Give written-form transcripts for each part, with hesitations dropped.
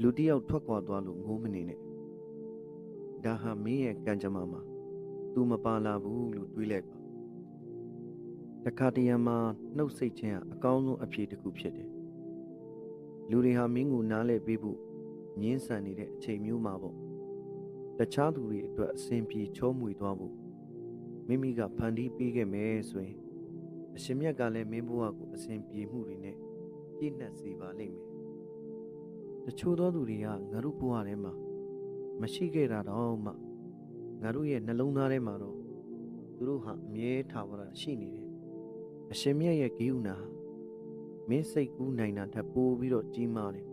လူတစ်ယောက်ထွက်ခွာသွားလို့ငိုးမနေနဲ့ဒါဟာမင်းရဲ့ကံကြမ္မာမှာသူမပါလာဘူးလို့တွေးလိုက်ပါတခါတရံမှာနှုတ်ဆိတ်ခြင်းဟာအကောင်းဆုံးအဖြေတစ်ခုဖြစ်တယ်လူတွေဟာမင်းကိုနားလည်ပေးဖို့ငင်းဆန်နေတဲ့အချိန်မျိုးမှာပေါ့တခြားသူတွေအတွက်အစဉ်ပြေချောမွေသွားဖို့မိမိကဖန်တီးပေးခဲ့မယ်ဆိုရင်အရှင်မြတ်ကလည်းမင်းဘဝကိုအစဉ်ပြေမှုတွေနဲ့ပြည့်နှက်စေပါလိမ့်မယ်တချို့သောသူတွေကငါတို့ဘဝထဲမှာမရှိခဲ့တာတော့မှငါတို့ရဲ့နှလုံးသားထဲမှာတော့သူတို့ဟာအမြဲထာဝရရှိနေတယ်အရှင်မြတ်ရဲ့ဂိယူနာမင်းစိတ်ကူးနိုင်တာထပ်ပိုပြီးတော့ကြီးမားတယ်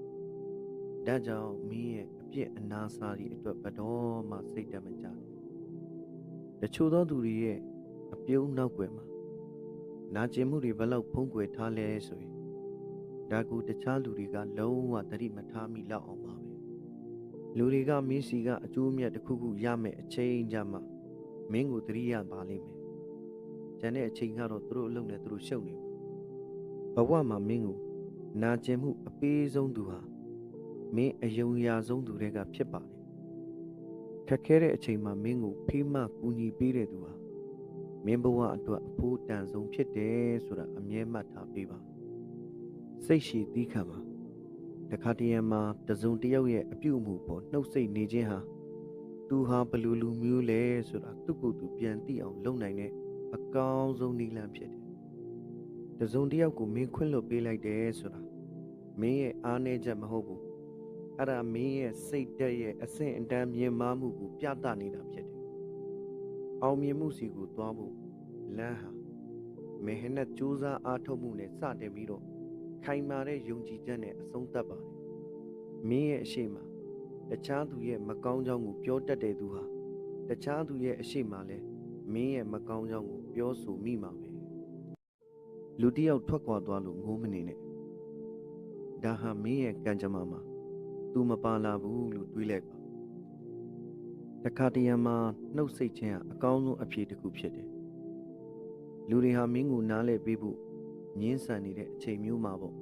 ဒါကြောင့်မင်းရဲ့အပြစ်အနာစာတွေအတွက်ဘတော်မှစိတ်တမကြတယ်တချို့သောသူတွေရဲ့အပြုံးနောက်ွယ်မှာနာကျင်မှုတွေဘလောက်ဖုံးကွယ်ထားလဲဆိုရင်ဒါကူတခြားလူတွေကလုံးဝသတိမထားမိလောက်အောင်ပါပဲလူတွေကမင်းစီကအကျိုးအမြတ်တစ်ခုခုရမယ်အချိန်ကြမှာမင်းကိုသတိရပါလိမ့်မယ်ကျန်တဲ့အချိန်ကတော့သူတို့အလုပ်နဲ့သူတို့ရှုပ်နေမှာဘဝမှာမင်းကိုနာကျင်မှုအပေးဆုံးသူဟာမင်းအယုံရာဆုံးသူတွေကဖြစ်ပါတယ်ခက်ခဲတဲ့အချိန်မှာမင်းကိုဖေးမကူညီပေးတဲ့သူဟာမင်းဘဝအတွက်အဖို့တန်ဆုံးဖြစ်တယ်ဆိုတာအမြဲမှတ်ထားပေးပါစိတ်ရှည်သီးခံပါတခါတရံမှာတစုံတစ်ယောက်ရဲ့အပြုအမူပေါ်နှုတ်ဆက်နေခြင်းဟာသူဟာဘလူလူမျိုးလဲဆိုတာသူ့ကိုယ်သူပြန်သိအောင်လုပ်နိုင်တဲ့အကောင်းဆုံးနည်းလမ်းဖြစ်တယ်တစုံတစ်ယောက်ကိုမင်းခွင့်လွှတ်ပေးလိုက်တယ်ဆိုတာမင်းရဲ့အားနည်းချက်မဟုတ်ဘူးအဲ့ဒါမင်းရဲ့စိတ်ဓာတ်ရဲ့အဆင့်အတန်းမြင့်မားမှုကိုပြသနေတာဖြစ်တယ်အောင်မြင်မှုစီကိုသွားဖို့လမ်းဟာမေဟနတ်ကြိုးစားအားထုတ်မှုနဲ့စတင်ပြီးတော့ခိုင်မာတဲ့ယုံကြည်ချက်နဲ့အဆုံးသတ်ပါတယ်မင်းရဲ့အရှိမတခြားသူရဲ့မကောင်းကြောင်းကိုပြောတတ်တဲ့သူဟာတခြားသူရဲ့အရှိမလည်းမင်းရဲ့မကောင်းကြောင်းကိုပြောဆိုမိမှာပဲလူတစ်ယောက်ထွက်ခွာသွားလို့ငိုးမနေနဲ့ဒါဟာမင်းရဲ့ကံကြမ္မာမှာသူမပါလာဘူးလို့တွေးလိုက်ပါတခါတရံမှာနှုတ်ဆိတ်ခြင်းဟာအကောင်းဆုံးအဖြေတစ်ခုဖြစ်တယ်လူတွေဟာမင်းကိုနားလည်ပေးဖို့ငင်းဆန်နေတဲ့အချိန်မျိုးမှာပေါ့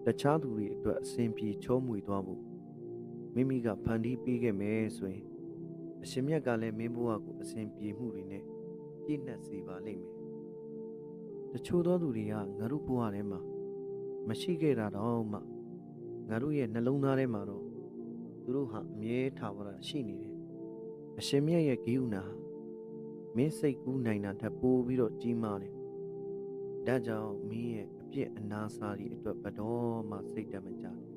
တခြားသူတွေအတွက်အစဉ်ပြေချောမွေသွားဖို့မိမိကဖန်တီးပေးခဲ့မယ်ဆိုရင်အရှင်မြတ်ကလည်းမင်းဘဝကိုအစဉ်ပြေမှုတွေနဲ့ပြည့်နှက်စေပါလိမ့်မယ်တချို့သောသူတွေကငါတို့ဘဝထဲမှာမရှိခဲ့တာတော့မှငါတို့ရဲ့နှလုံးသားထဲမှာတော့သူတို့ဟာအမြဲထာဝရရှိနေတယ်အရှင်မြတ်ရဲ့ဂိယူနာမင်းစိတ်ကူးနိုင်တာထပ်ပိုပြီးတော့ကြီးမားတယ်ဒါကြောင့်မင်းရဲ့အပြစ်အနာစာတွေအတွက်ဘတော်မှစိတ်တမကြတယ်